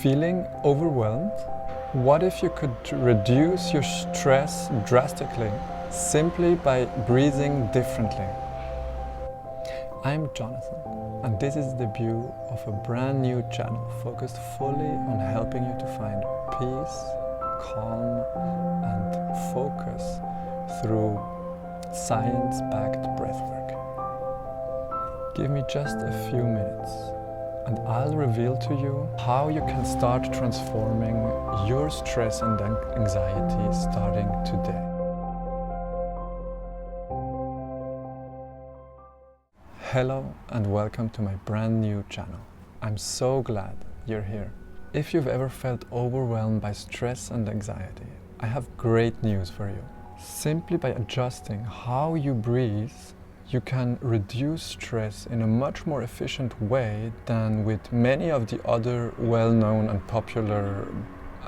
Feeling overwhelmed? What if you could reduce your stress drastically simply by breathing differently? I'm Jonathan, and this is the debut of a brand new channel focused fully on helping you to find peace, calm, and focus through science-backed breathwork. Give me just a few minutes, and I'll reveal to you how you can start transforming your stress and anxiety starting today. Hello and welcome to my brand new channel. I'm so glad you're here. If you've ever felt overwhelmed by stress and anxiety, I have great news for you. Simply by adjusting how you breathe, you can reduce stress in a much more efficient way than with many of the other well-known and popular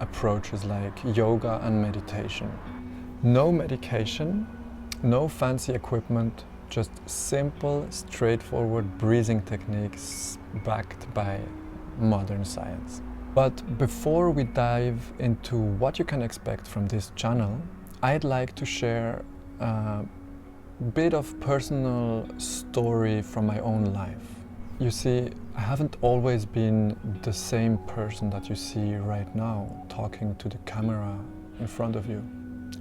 approaches like yoga and meditation. No medication, no fancy equipment, just simple, straightforward breathing techniques backed by modern science. But before we dive into what you can expect from this channel, I'd like to share a bit of personal story from my own life. You see, I haven't always been the same person that you see right now, talking to the camera in front of you.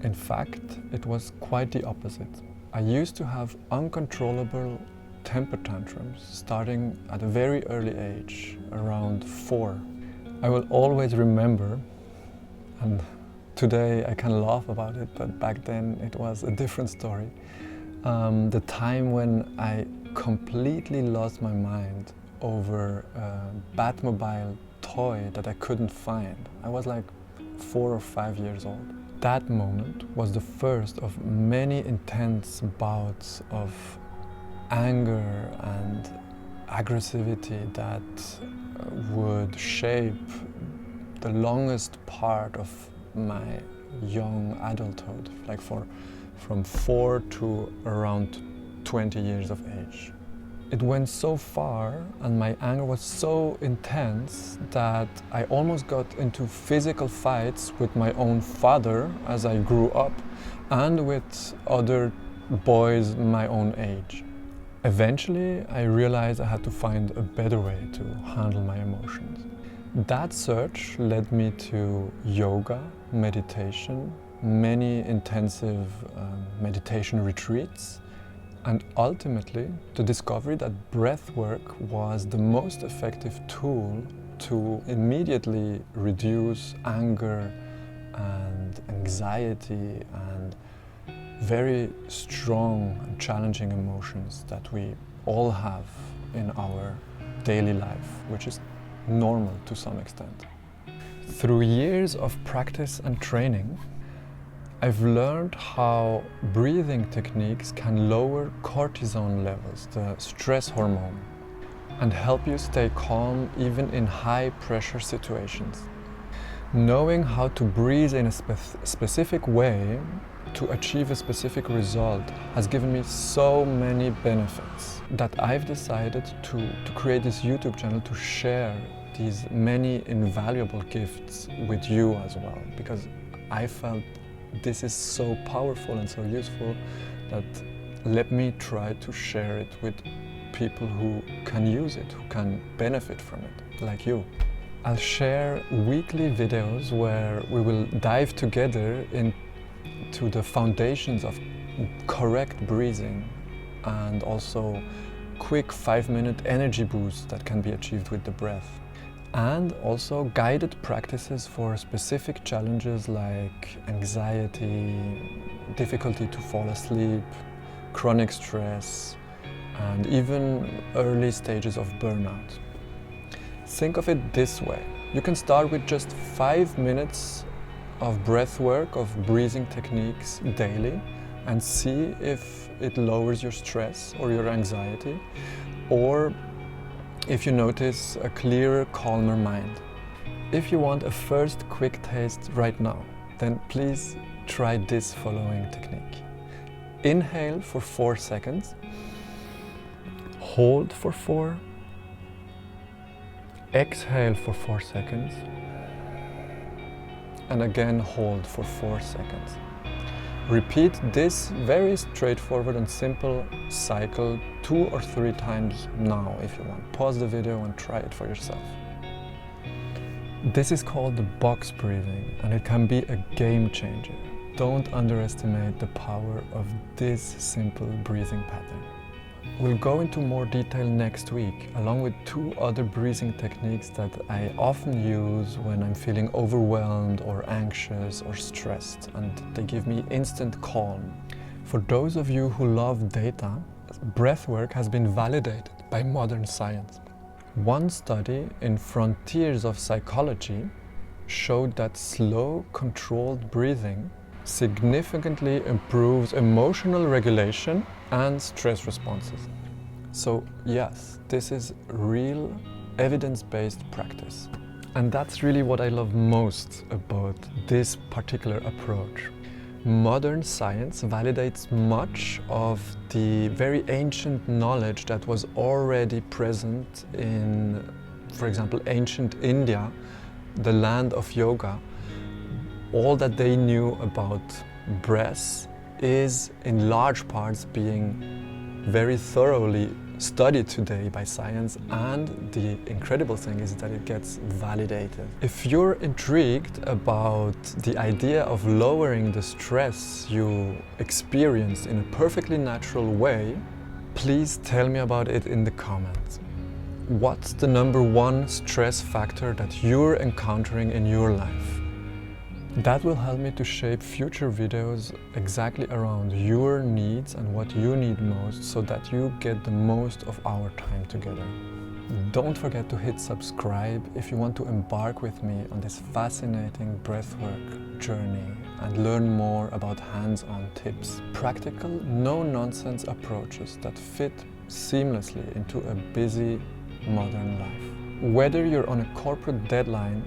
In fact, it was quite the opposite. I used to have uncontrollable temper tantrums starting at a very early age, around 4. I will always remember, and today I can laugh about it, but back then it was a different story. The time when I completely lost my mind over a Batmobile toy that I couldn't find. I was like 4 or 5 years old. That moment was the first of many intense bouts of anger and aggressivity that would shape the longest part of my young adulthood, like from 4 to around 20 years of age. It went so far and my anger was so intense that I almost got into physical fights with my own father as I grew up and with other boys my own age. Eventually, I realized I had to find a better way to handle my emotions. That search led me to yoga, meditation, many intensive meditation retreats, and ultimately the discovery that breathwork was the most effective tool to immediately reduce anger and anxiety and very strong and challenging emotions that we all have in our daily life, which is normal to some extent. Through years of practice and training, I've learned how breathing techniques can lower cortisol levels, the stress hormone, and help you stay calm even in high-pressure situations. Knowing how to breathe in a specific way to achieve a specific result has given me so many benefits that I've decided to create this YouTube channel to share these many invaluable gifts with you as well, because I felt this is so powerful and so useful that let me try to share it with people who can use it, who can benefit from it, like you. I'll share weekly videos where we will dive together into the foundations of correct breathing and also quick 5-minute energy boosts that can be achieved with the breath. And also guided practices for specific challenges like anxiety, difficulty to fall asleep, chronic stress, and even early stages of burnout. Think of it this way. You can start with just 5 minutes of breath work, of breathing techniques daily, and see if it lowers your stress or your anxiety, or if you notice a clearer, calmer mind. If you want a first quick taste right now, then please try this following technique. Inhale for 4 seconds, hold for 4, Exhale for 4 seconds. And again hold for 4 seconds. Repeat this very straightforward and simple cycle 2 or 3 times now if you want. Pause the video and try it for yourself. This is called the box breathing, and it can be a game changer. Don't underestimate the power of this simple breathing pattern. We'll go into more detail next week, along with 2 other breathing techniques that I often use when I'm feeling overwhelmed or anxious or stressed, and they give me instant calm. For those of you who love data, breathwork has been validated by modern science. One study in Frontiers of Psychology showed that slow, controlled breathing significantly improves emotional regulation and stress responses. So yes, this is real evidence-based practice. And that's really what I love most about this particular approach. Modern science validates much of the very ancient knowledge that was already present in, for example, ancient India, the land of yoga. All that they knew about breath is in large parts being very thoroughly studied today by science, and the incredible thing is that it gets validated. If you're intrigued about the idea of lowering the stress you experience in a perfectly natural way, please tell me about it in the comments. What's the #1 stress factor that you're encountering in your life? That will help me to shape future videos exactly around your needs and what you need most, so that you get the most of our time together. Don't forget to hit subscribe if you want to embark with me on this fascinating breathwork journey and learn more about hands-on tips. Practical, no-nonsense approaches that fit seamlessly into a busy modern life. Whether you're on a corporate deadline,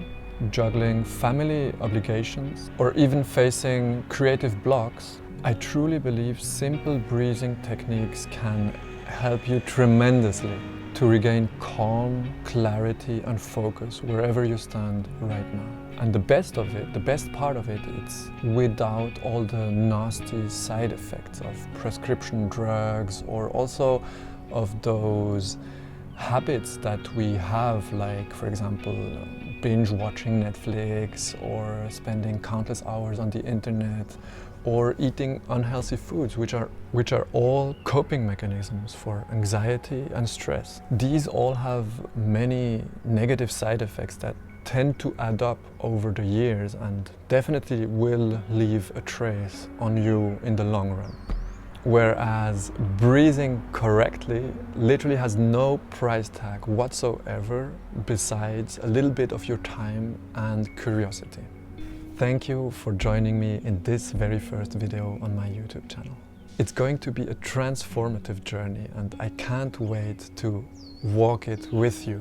juggling family obligations, or even facing creative blocks, I truly believe simple breathing techniques can help you tremendously to regain calm, clarity and focus wherever you stand right now. And the best part of it, it's without all the nasty side effects of prescription drugs, or also of those habits that we have, like, for example, binge watching Netflix, or spending countless hours on the internet, or eating unhealthy foods, which are all coping mechanisms for anxiety and stress. These all have many negative side effects that tend to add up over the years and definitely will leave a trace on you in the long run. Whereas breathing correctly literally has no price tag whatsoever besides a little bit of your time and curiosity. Thank you for joining me in this very first video on my YouTube channel. It's going to be a transformative journey, and I can't wait to walk it with you.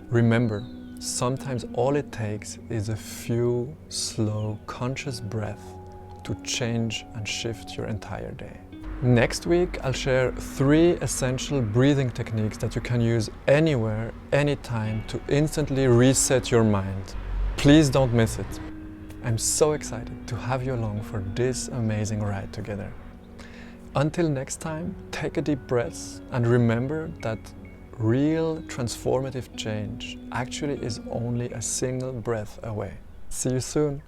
Remember, sometimes all it takes is a few slow, conscious breaths to change and shift your entire day. Next week, I'll share 3 essential breathing techniques that you can use anywhere, anytime, to instantly reset your mind. Please don't miss it. I'm so excited to have you along for this amazing ride together. Until next time, take a deep breath and remember that real transformative change actually is only a single breath away. See you soon.